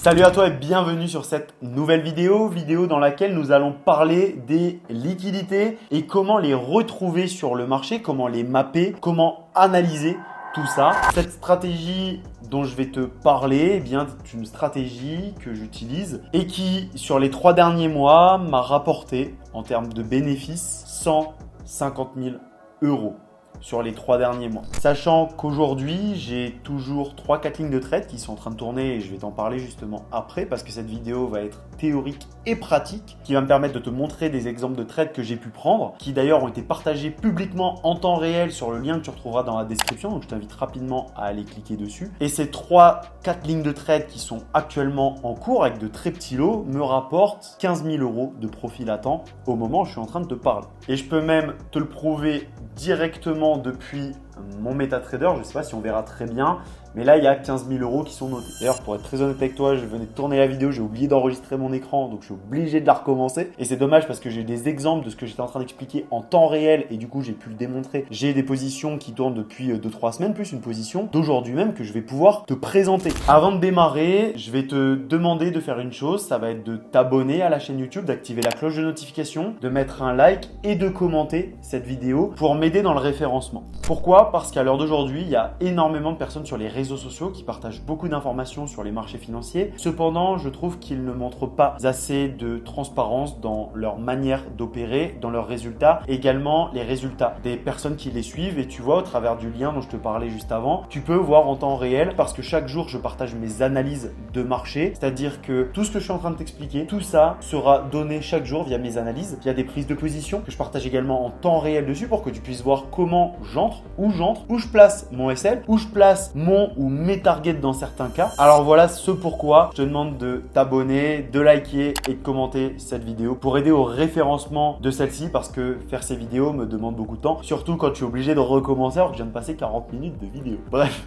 Salut à toi et bienvenue sur cette nouvelle vidéo dans laquelle nous allons parler des liquidités et comment les retrouver sur le marché, comment les mapper, comment analyser tout ça. Cette stratégie dont je vais te parler, eh bien, c'est une stratégie que j'utilise et qui, sur les 3 derniers mois, m'a rapporté en termes de bénéfices 150 000 € sur les 3 derniers mois. Sachant qu'aujourd'hui, j'ai toujours 3-4 lignes de trade qui sont en train de tourner et je vais t'en parler justement après parce que cette vidéo va être théorique et pratique qui va me permettre de te montrer des exemples de trades que j'ai pu prendre qui d'ailleurs ont été partagés publiquement en temps réel sur le lien que tu retrouveras dans la description. Donc je t'invite rapidement à aller cliquer dessus. Et ces 3-4 lignes de trade qui sont actuellement en cours avec de très petits lots me rapportent 15 000 € de profit latent au moment où je suis en train de te parler. Et je peux même te le prouver directement depuis mon MetaTrader. Je ne sais pas si on verra très bien, mais là il y a 15 000 € qui sont notés. D'ailleurs, pour être très honnête avec toi, je venais de tourner la vidéo, j'ai oublié d'enregistrer mon écran, donc je suis obligé de la recommencer. Et c'est dommage parce que j'ai des exemples de ce que j'étais en train d'expliquer en temps réel et du coup j'ai pu le démontrer. J'ai des positions qui tournent depuis 2-3 semaines, plus une position d'aujourd'hui même que je vais pouvoir te présenter. Avant de démarrer, je vais te demander de faire une chose, ça va être de t'abonner à la chaîne YouTube, d'activer la cloche de notification, de mettre un like et de commenter cette vidéo pour m'aider dans le référencement. Pourquoi ? Parce qu'à l'heure d'aujourd'hui, il y a énormément de personnes sur les réseaux sociaux qui partagent beaucoup d'informations sur les marchés financiers. Cependant, je trouve qu'ils ne montrent pas assez de transparence dans leur manière d'opérer, dans leurs résultats, également les résultats des personnes qui les suivent. Et tu vois, au travers du lien dont je te parlais juste avant, tu peux voir en temps réel parce que chaque jour, je partage mes analyses de marché. C'est-à-dire que tout ce que je suis en train de t'expliquer, tout ça sera donné chaque jour via mes analyses, via des prises de position que je partage également en temps réel dessus pour que tu puisses voir comment j'entre, où je place mon SL, où je place mon ou mes targets dans certains cas. Alors voilà ce pourquoi je te demande de t'abonner, de liker et de commenter cette vidéo pour aider au référencement de celle-ci parce que faire ces vidéos me demande beaucoup de temps, surtout quand je suis obligé de recommencer alors que je viens de passer 40 minutes de vidéo. Bref,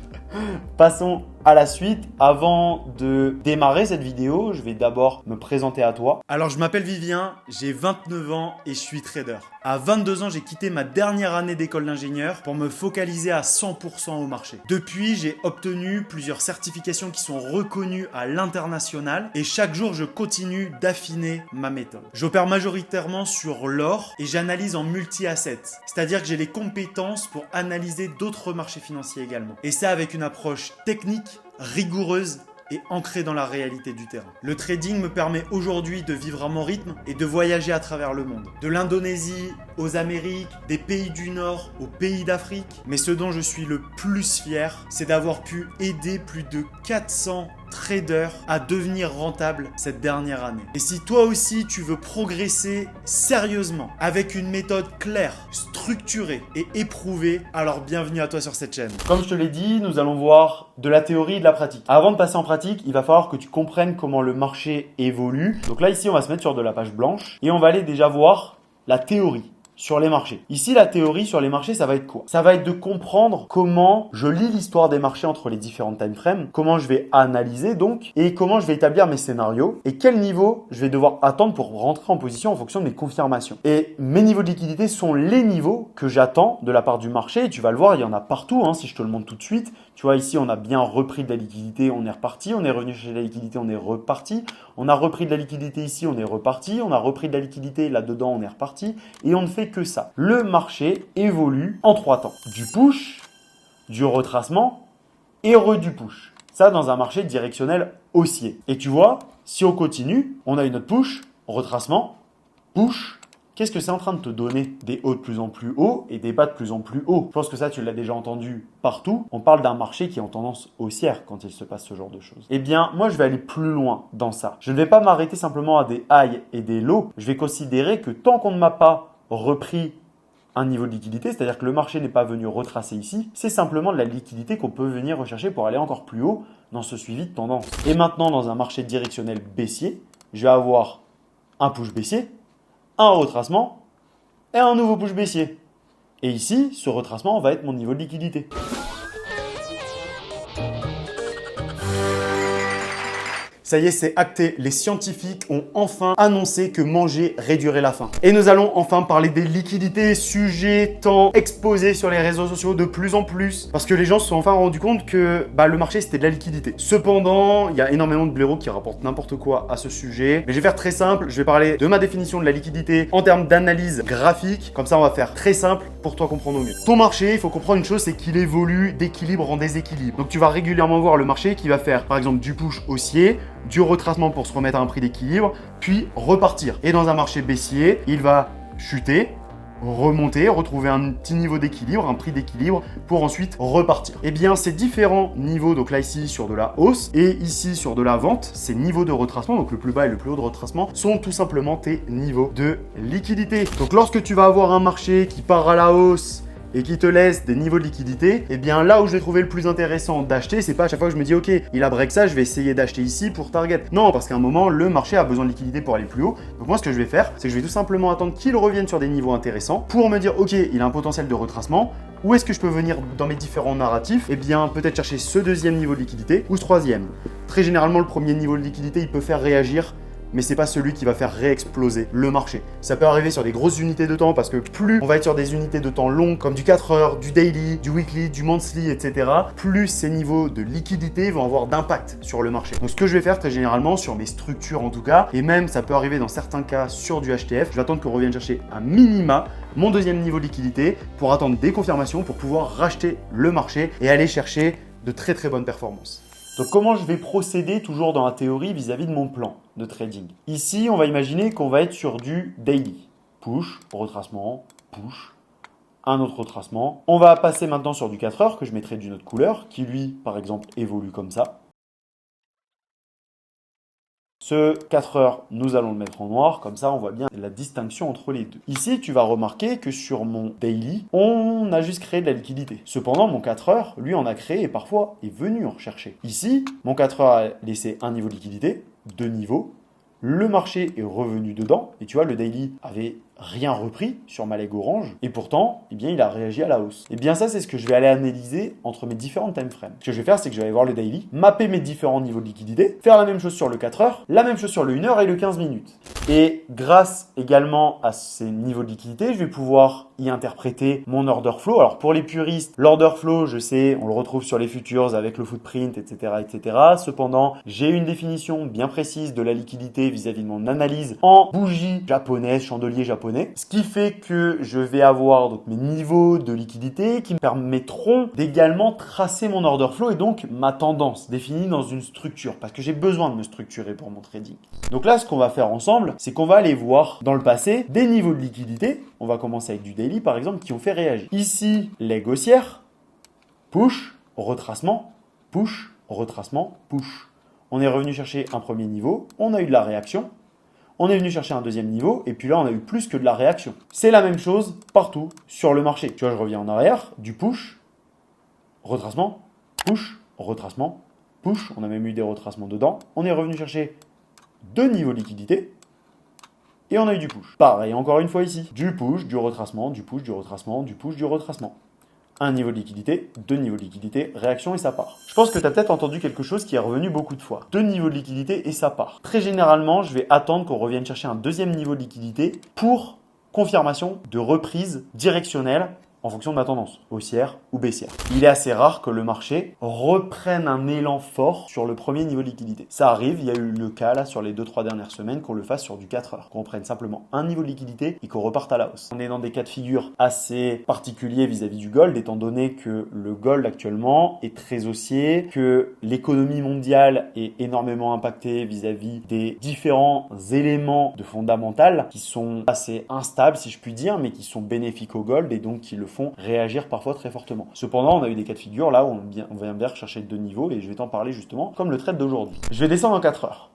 passons à la suite. Avant de démarrer cette vidéo, je vais d'abord me présenter à toi. Alors, je m'appelle Vivien, j'ai 29 ans et je suis trader. À 22 ans, j'ai quitté ma dernière année d'école d'ingénieur pour me focaliser à 100% au marché. Depuis, j'ai obtenu plusieurs certifications qui sont reconnues à l'international et chaque jour, je continue d'affiner ma méthode. J'opère majoritairement sur l'or et j'analyse en multi-assets, c'est-à-dire que j'ai les compétences pour analyser d'autres marchés financiers également. Et ça avec une approche technique, rigoureuse et ancrée dans la réalité du terrain. Le trading me permet aujourd'hui de vivre à mon rythme et de voyager à travers le monde. De l'Indonésie aux Amériques, des pays du Nord aux pays d'Afrique. Mais ce dont je suis le plus fier, c'est d'avoir pu aider plus de 400 traders à devenir rentables cette dernière année. Et si toi aussi tu veux progresser sérieusement avec une méthode claire, structurée et éprouvée, alors bienvenue à toi sur cette chaîne. Comme je te l'ai dit, nous allons voir de la théorie et de la pratique. Avant de passer en pratique, il va falloir que tu comprennes comment le marché évolue. Donc là ici on va se mettre sur de la page blanche et on va aller déjà voir la théorie sur les marchés. Ici, la théorie sur les marchés, ça va être quoi? Ça va être de comprendre comment je lis l'histoire des marchés entre les différentes time frames, comment je vais analyser donc, et comment je vais établir mes scénarios, et quel niveau je vais devoir attendre pour rentrer en position en fonction de mes confirmations. Et mes niveaux de liquidité sont les niveaux que j'attends de la part du marché, et tu vas le voir, il y en a partout, si je te le montre tout de suite. Tu vois, ici, on a bien repris de la liquidité, on est reparti, on est revenu chercher de la liquidité, on est reparti, on a repris de la liquidité ici, on est reparti, on a repris de la liquidité là-dedans, on est reparti, et on ne fait que ça. Le marché évolue en 3 temps. Du push, du retracement et du push. Ça dans un marché directionnel haussier. Et tu vois, si on continue, on a une autre push, retracement, push. Qu'est-ce que c'est en train de te donner? Des hauts de plus en plus hauts et des bas de plus en plus hauts. Je pense que ça, tu l'as déjà entendu partout. On parle d'un marché qui est en tendance haussière quand il se passe ce genre de choses. Eh bien, moi, je vais aller plus loin dans ça. Je ne vais pas m'arrêter simplement à des highs et des lows. Je vais considérer que tant qu'on ne m'a pas repris un niveau de liquidité, c'est-à-dire que le marché n'est pas venu retracer ici, c'est simplement de la liquidité qu'on peut venir rechercher pour aller encore plus haut dans ce suivi de tendance. Et maintenant, dans un marché directionnel baissier, je vais avoir un push baissier, un retracement et un nouveau push baissier. Et ici, ce retracement va être mon niveau de liquidité. Ça y est, c'est acté. Les scientifiques ont enfin annoncé que manger réduirait la faim. Et nous allons enfin parler des liquidités, sujet tant exposé sur les réseaux sociaux de plus en plus. Parce que les gens se sont enfin rendus compte que le marché, c'était de la liquidité. Cependant, il y a énormément de blaireaux qui rapportent n'importe quoi à ce sujet. Mais je vais faire très simple. Je vais parler de ma définition de la liquidité en termes d'analyse graphique. Comme ça, on va faire très simple pour toi comprendre au mieux. Ton marché, il faut comprendre une chose, c'est qu'il évolue d'équilibre en déséquilibre. Donc, tu vas régulièrement voir le marché qui va faire, par exemple, du push haussier, du retracement pour se remettre à un prix d'équilibre, puis repartir. Et dans un marché baissier, il va chuter, remonter, retrouver un petit niveau d'équilibre, un prix d'équilibre pour ensuite repartir. Eh bien, ces différents niveaux, donc là ici sur de la hausse et ici sur de la vente, ces niveaux de retracement, donc le plus bas et le plus haut de retracement, sont tout simplement tes niveaux de liquidité. Donc lorsque tu vas avoir un marché qui part à la hausse et qui te laisse des niveaux de liquidité, eh bien là où je vais trouver le plus intéressant d'acheter, c'est pas à chaque fois que je me dis ok, il a break ça, je vais essayer d'acheter ici pour target. Non, parce qu'à un moment, le marché a besoin de liquidité pour aller plus haut. Donc moi, ce que je vais faire, c'est que je vais tout simplement attendre qu'il revienne sur des niveaux intéressants pour me dire ok, il a un potentiel de retracement. Où est-ce que je peux venir dans mes différents narratifs? Eh bien, peut-être chercher ce deuxième niveau de liquidité ou ce troisième. Très généralement, le premier niveau de liquidité, il peut faire réagir, mais c'est pas celui qui va faire réexploser le marché. Ça peut arriver sur des grosses unités de temps parce que plus on va être sur des unités de temps longues comme du 4 heures, du daily, du weekly, du monthly, etc., plus ces niveaux de liquidité vont avoir d'impact sur le marché. Donc ce que je vais faire très généralement sur mes structures en tout cas, et même ça peut arriver dans certains cas sur du HTF, je vais attendre qu'on revienne chercher un minima mon deuxième niveau de liquidité pour attendre des confirmations pour pouvoir racheter le marché et aller chercher de très très bonnes performances. Donc comment je vais procéder toujours dans la théorie vis-à-vis de mon plan de trading? Ici, on va imaginer qu'on va être sur du daily. Push, retracement, push, un autre retracement. On va passer maintenant sur du 4 heures que je mettrai d'une autre couleur qui lui, par exemple, évolue comme ça. Ce 4 heures, nous allons le mettre en noir, comme ça on voit bien la distinction entre les deux. Ici, tu vas remarquer que sur mon daily, on a juste créé de la liquidité. Cependant, mon 4 heures, lui, en a créé et parfois est venu en rechercher. Ici, mon 4 heures a laissé un niveau de liquidité, deux niveaux. Le marché est revenu dedans et tu vois, le daily avait rien repris sur ma leg orange et pourtant, eh bien, il a réagi à la hausse. Et bien ça, c'est ce que je vais aller analyser entre mes différents time frames. Ce que je vais faire, c'est que je vais aller voir le daily, mapper mes différents niveaux de liquidité, faire la même chose sur le 4 heures, la même chose sur le 1 heure et le 15 minutes. Et grâce également à ces niveaux de liquidité, je vais pouvoir y interpréter mon order flow. Alors pour les puristes, l'order flow, je sais, on le retrouve sur les futures avec le footprint, etc., etc. Cependant, j'ai une définition bien précise de la liquidité vis-à-vis de mon analyse en bougie japonaise, chandelier japonais. Ce qui fait que je vais avoir donc mes niveaux de liquidité qui me permettront d'également tracer mon order flow et donc ma tendance définie dans une structure parce que j'ai besoin de me structurer pour mon trading. Donc là, ce qu'on va faire ensemble, c'est qu'on va aller voir dans le passé des niveaux de liquidité. On va commencer avec du daily par exemple qui ont fait réagir. Ici, leg haussière, push, retracement, push, retracement, push. On est revenu chercher un premier niveau, on a eu de la réaction. On est venu chercher un deuxième niveau et puis là, on a eu plus que de la réaction. C'est la même chose partout sur le marché. Tu vois, je reviens en arrière, du push, retracement, push, retracement, push. On a même eu des retracements dedans. On est revenu chercher deux niveaux de liquidité et on a eu du push. Pareil, encore une fois ici, du push, du retracement, du push, du retracement, du push, du retracement. Un niveau de liquidité, deux niveaux de liquidité, réaction et ça part. Je pense que tu as peut-être entendu quelque chose qui est revenu beaucoup de fois. Deux niveaux de liquidité et ça part. Très généralement, je vais attendre qu'on revienne chercher un deuxième niveau de liquidité pour confirmation de reprise directionnelle en fonction de ma tendance, haussière ou baissière. Il est assez rare que le marché reprenne un élan fort sur le premier niveau de liquidité. Ça arrive, il y a eu le cas là sur les 2-3 dernières semaines qu'on le fasse sur du 4 heures, qu'on prenne simplement un niveau de liquidité et qu'on reparte à la hausse. On est dans des cas de figure assez particuliers vis-à-vis du gold, étant donné que le gold actuellement est très haussier, que l'économie mondiale est énormément impactée vis-à-vis des différents éléments de fondamental qui sont assez instables si je puis dire, mais qui sont bénéfiques au gold et donc qui le font réagir parfois très fortement. Cependant, on a eu des cas de figure là où on vient bien rechercher deux niveaux et je vais t'en parler justement comme le trade d'aujourd'hui. Je vais descendre en 4 heures.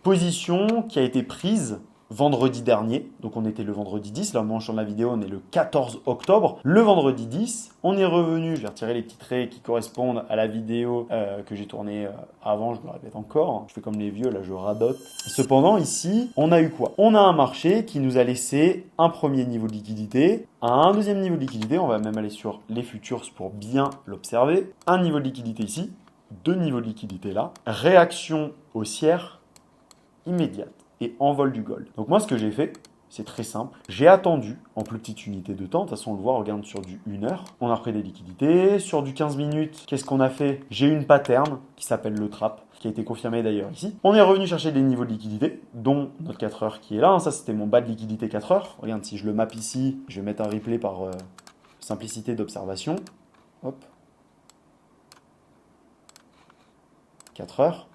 Position qui a été prise vendredi dernier, donc on était le vendredi 10, là au moment où je tourne la vidéo on est le 14 octobre, le vendredi 10, on est revenu, je vais retirer les petits traits qui correspondent à la vidéo que j'ai tournée avant, je me répète encore, je fais comme les vieux, là je radote. Cependant ici, on a eu quoi? On a un marché qui nous a laissé un premier niveau de liquidité, un deuxième niveau de liquidité, on va même aller sur les futures pour bien l'observer, un niveau de liquidité ici, deux niveaux de liquidité là. Réaction haussière immédiate et envol du gold. Donc moi, ce que j'ai fait, c'est très simple. J'ai attendu en plus petite unité de temps. De toute façon, on le voit, on regarde sur du 1 heure. On a repris des liquidités. Sur du 15 minutes, qu'est-ce qu'on a fait? J'ai une pattern qui s'appelle le trap, qui a été confirmé d'ailleurs ici. On est revenu chercher des niveaux de liquidité, dont notre 4 heures qui est là. Ça, c'était mon bas de liquidité 4 heures. Regarde, si je le map ici, je vais mettre un replay par simplicité d'observation. Hop. 4 heures.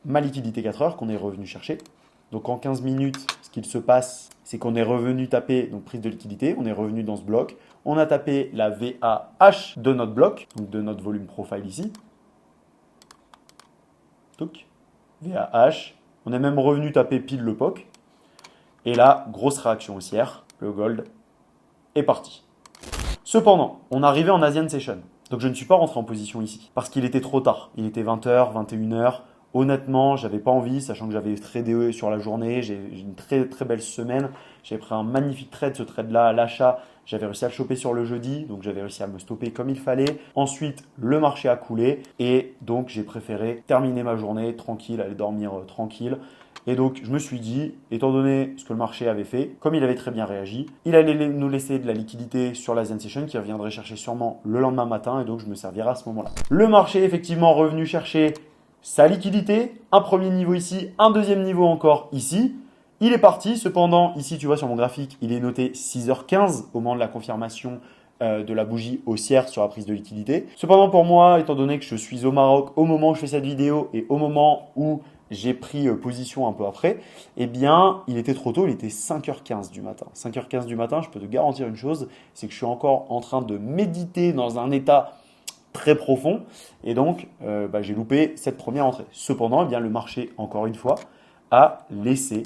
Ma liquidité 4 heures qu'on est revenu chercher. Donc en 15 minutes, ce qu'il se passe, c'est qu'on est revenu taper, donc prise de liquidité, on est revenu dans ce bloc. On a tapé la VAH de notre bloc, donc de notre volume profile ici. Donc, VAH. On est même revenu taper pile le POC. Et là, grosse réaction haussière, le gold est parti. Cependant, on arrivait en Asian Session. Donc je ne suis pas rentré en position ici, parce qu'il était trop tard. Il était 20h, 21h. Honnêtement, j'avais pas envie, sachant que j'avais tradé sur la journée. J'ai une très très belle semaine. J'ai pris un magnifique trade, ce trade-là à l'achat. J'avais réussi à le choper sur le jeudi, donc j'avais réussi à me stopper comme il fallait. Ensuite, le marché a coulé et donc j'ai préféré terminer ma journée tranquille, aller dormir tranquille. Et donc, je me suis dit, étant donné ce que le marché avait fait, comme il avait très bien réagi, il allait nous laisser de la liquidité sur la Zen Session qui reviendrait chercher sûrement le lendemain matin et donc je me servirai à ce moment-là. Le marché est effectivement revenu chercher sa liquidité, un premier niveau ici, un deuxième niveau encore ici. Il est parti, cependant, ici tu vois sur mon graphique, il est noté 6h15 au moment de la confirmation de la bougie haussière sur la prise de liquidité. Cependant pour moi, étant donné que je suis au Maroc au moment où je fais cette vidéo et au moment où j'ai pris position un peu après, eh bien, il était trop tôt, il était 5h15 du matin. 5h15 du matin, je peux te garantir une chose, c'est que je suis encore en train de méditer dans un état très profond et donc j'ai loupé cette première entrée. Cependant, eh bien, le marché, encore une fois, a laissé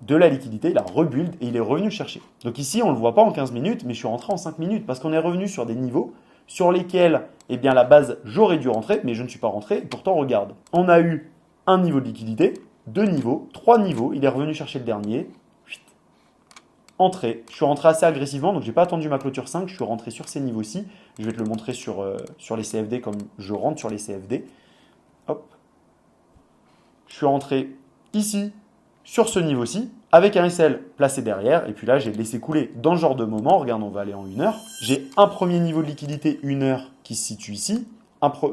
de la liquidité, il a rebuild et il est revenu chercher. Donc ici, on ne le voit pas en 15 minutes, mais je suis rentré en 5 minutes parce qu'on est revenu sur des niveaux sur lesquels, eh bien, la base, j'aurais dû rentrer, mais je ne suis pas rentré. Et pourtant, regarde, on a eu un niveau de liquidité, 2 niveaux, 3 niveaux, il est revenu chercher le dernier. Entrée. Je suis rentré assez agressivement, donc je n'ai pas attendu ma clôture 5, je suis rentré sur ces niveaux-ci. Je vais te le montrer sur les CFD comme je rentre sur les CFD. Hop. Je suis rentré ici, sur ce niveau-ci, avec un SL placé derrière. Et puis là, j'ai laissé couler dans ce genre de moment. Regarde, on va aller en 1 heure. J'ai un premier niveau de liquidité 1 heure qui se situe ici.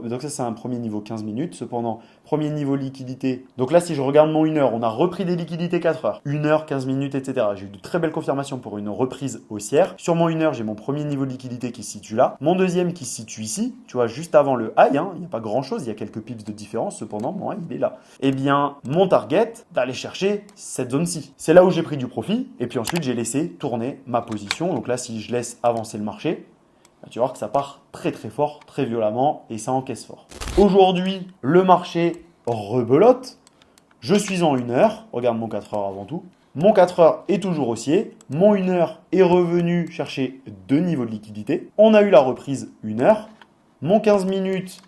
Donc ça, c'est un premier niveau 15 minutes. Cependant, premier niveau liquidité. Donc là, si je regarde mon 1 heure, on a repris des liquidités 4 heures. 1 heure, 15 minutes, etc. J'ai eu de très belles confirmations pour une reprise haussière. Sur mon 1 heure, j'ai mon premier niveau de liquidité qui se situe là. Mon deuxième qui se situe ici. Tu vois, juste avant le high, il n'y a pas grand-chose. Il y a quelques pips de différence. Cependant, mon high, il est là. Eh bien, mon target, d'aller chercher cette zone-ci. C'est là où j'ai pris du profit. Et puis ensuite, j'ai laissé tourner ma position. Donc là, si je laisse avancer le marché, tu vas voir que ça part très très fort, très violemment et ça encaisse fort. Aujourd'hui, le marché rebelote. Je suis en 1 heure. Regarde mon 4 heures avant tout. Mon 4 heures est toujours haussier. Mon 1 heure est revenu chercher 2 niveaux de liquidité. On a eu la reprise 1 heure. Mon 15 minutes,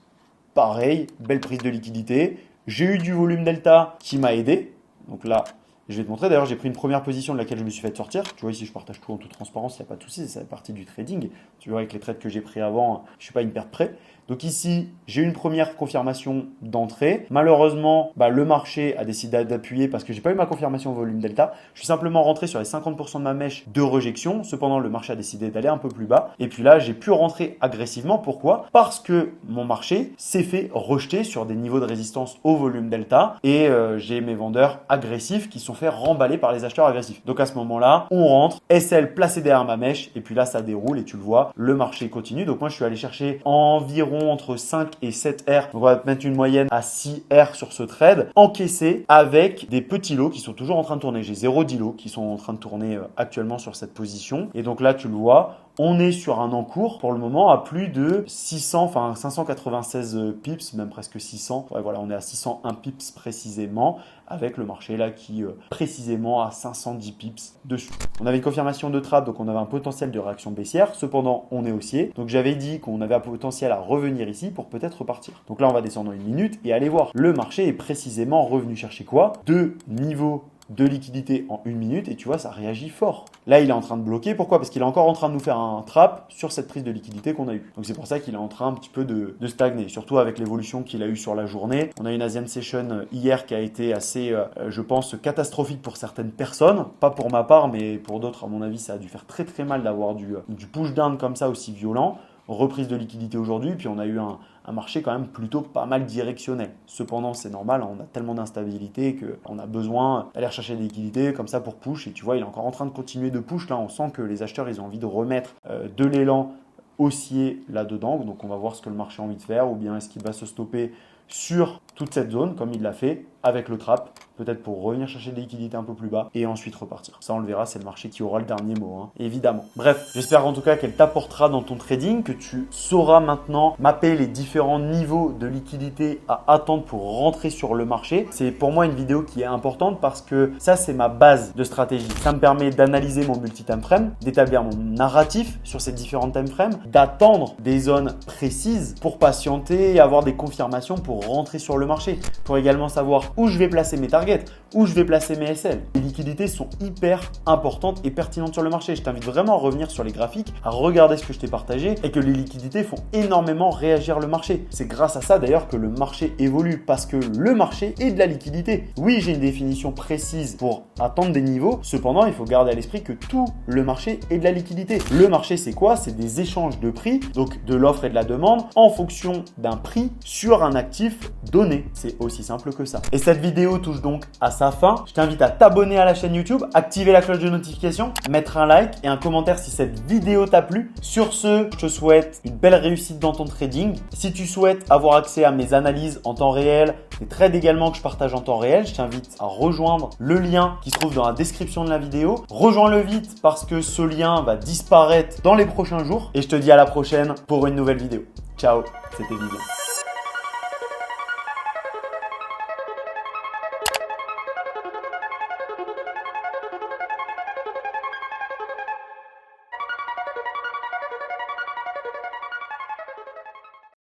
pareil, belle prise de liquidité. J'ai eu du volume delta qui m'a aidé. Donc là, je vais te montrer. D'ailleurs, j'ai pris une première position de laquelle je me suis fait sortir. Tu vois, ici, je partage tout en toute transparence. Il n'y a pas de souci. Ça fait partie du trading. Tu vois, avec les trades que j'ai pris avant, je ne suis pas une perte près. Donc ici, j'ai une première confirmation d'entrée. Malheureusement, le marché a décidé d'appuyer parce que je n'ai pas eu ma confirmation au volume delta. Je suis simplement rentré sur les 50% de ma mèche de rejection. Cependant, le marché a décidé d'aller un peu plus bas. Et puis là, j'ai pu rentrer agressivement. Pourquoi? Parce que mon marché s'est fait rejeter sur des niveaux de résistance au volume delta. Et j'ai mes vendeurs agressifs qui sont fait remballer par les acheteurs agressifs. Donc à ce moment-là, on rentre, SL placé derrière ma mèche et puis là ça déroule et tu le vois, le marché continue. Donc moi je suis allé chercher environ entre 5 et 7 R. Donc on va mettre une moyenne à 6 R sur ce trade, encaissé avec des petits lots qui sont toujours en train de tourner. J'ai 0,10 lots qui sont en train de tourner actuellement sur cette position. Et donc là tu le vois, on est sur un encours pour le moment à plus de 596 pips, même presque 600. Ouais, voilà, on est à 601 pips précisément, avec le marché là qui précisément à 510 pips dessus. On avait une confirmation de trade, donc on avait un potentiel de réaction baissière. Cependant, on est haussier. Donc j'avais dit qu'on avait un potentiel à revenir ici pour peut-être repartir. Donc là, on va descendre en 1 minute et allez voir. Le marché est précisément revenu chercher quoi? Deux niveaux de liquidité en 1 minute et tu vois, ça réagit fort. Là, il est en train de bloquer. Pourquoi? Parce qu'il est encore en train de nous faire un trap sur cette prise de liquidité qu'on a eue. Donc, c'est pour ça qu'il est en train un petit peu de stagner, surtout avec l'évolution qu'il a eue sur la journée. On a une Asian Session hier qui a été assez, je pense, catastrophique pour certaines personnes. Pas pour ma part, mais pour d'autres, à mon avis, ça a dû faire très très mal d'avoir du push down comme ça aussi violent. Reprise de liquidité aujourd'hui, puis on a eu un marché quand même plutôt pas mal directionnel. Cependant, c'est normal, on a tellement d'instabilité qu'on a besoin d'aller chercher des liquidités comme ça pour push. Et tu vois, il est encore en train de continuer de push. Là, on sent que les acheteurs, ils ont envie de remettre de l'élan haussier là-dedans. Donc, on va voir ce que le marché a envie de faire, ou bien est-ce qu'il va se stopper sur toute cette zone comme il l'a fait avec le trap, peut-être pour revenir chercher des liquidités un peu plus bas et ensuite repartir. Ça, on le verra, c'est le marché qui aura le dernier mot, hein, évidemment. Bref, j'espère en tout cas qu'elle t'apportera dans ton trading, que tu sauras maintenant mapper les différents niveaux de liquidité à attendre pour rentrer sur le marché. C'est pour moi une vidéo qui est importante parce que ça, c'est ma base de stratégie. Ça me permet d'analyser mon multi-time frame, d'établir mon narratif sur ces différents time frames, d'attendre des zones précises pour patienter et avoir des confirmations pour rentrer sur le marché, pour également savoir où je vais placer mes targets, où je vais placer mes SL. Les liquidités sont hyper importantes et pertinentes sur le marché. Je t'invite vraiment à revenir sur les graphiques, à regarder ce que je t'ai partagé et que les liquidités font énormément réagir le marché. C'est grâce à ça d'ailleurs que le marché évolue parce que le marché est de la liquidité. Oui, j'ai une définition précise pour atteindre des niveaux. Cependant, il faut garder à l'esprit que tout le marché est de la liquidité. Le marché, c'est quoi? C'est des échanges de prix, donc de l'offre et de la demande en fonction d'un prix sur un actif donné. C'est aussi simple que ça. Et cette vidéo touche donc à sa fin. Je t'invite à t'abonner à la chaîne YouTube, activer la cloche de notification, mettre un like et un commentaire si cette vidéo t'a plu. Sur ce, je te souhaite une belle réussite dans ton trading. Si tu souhaites avoir accès à mes analyses en temps réel, des trades également que je partage en temps réel, je t'invite à rejoindre le lien qui se trouve dans la description de la vidéo. Rejoins-le vite parce que ce lien va disparaître dans les prochains jours et je te dis à la prochaine pour une nouvelle vidéo. Ciao, c'était Vivien.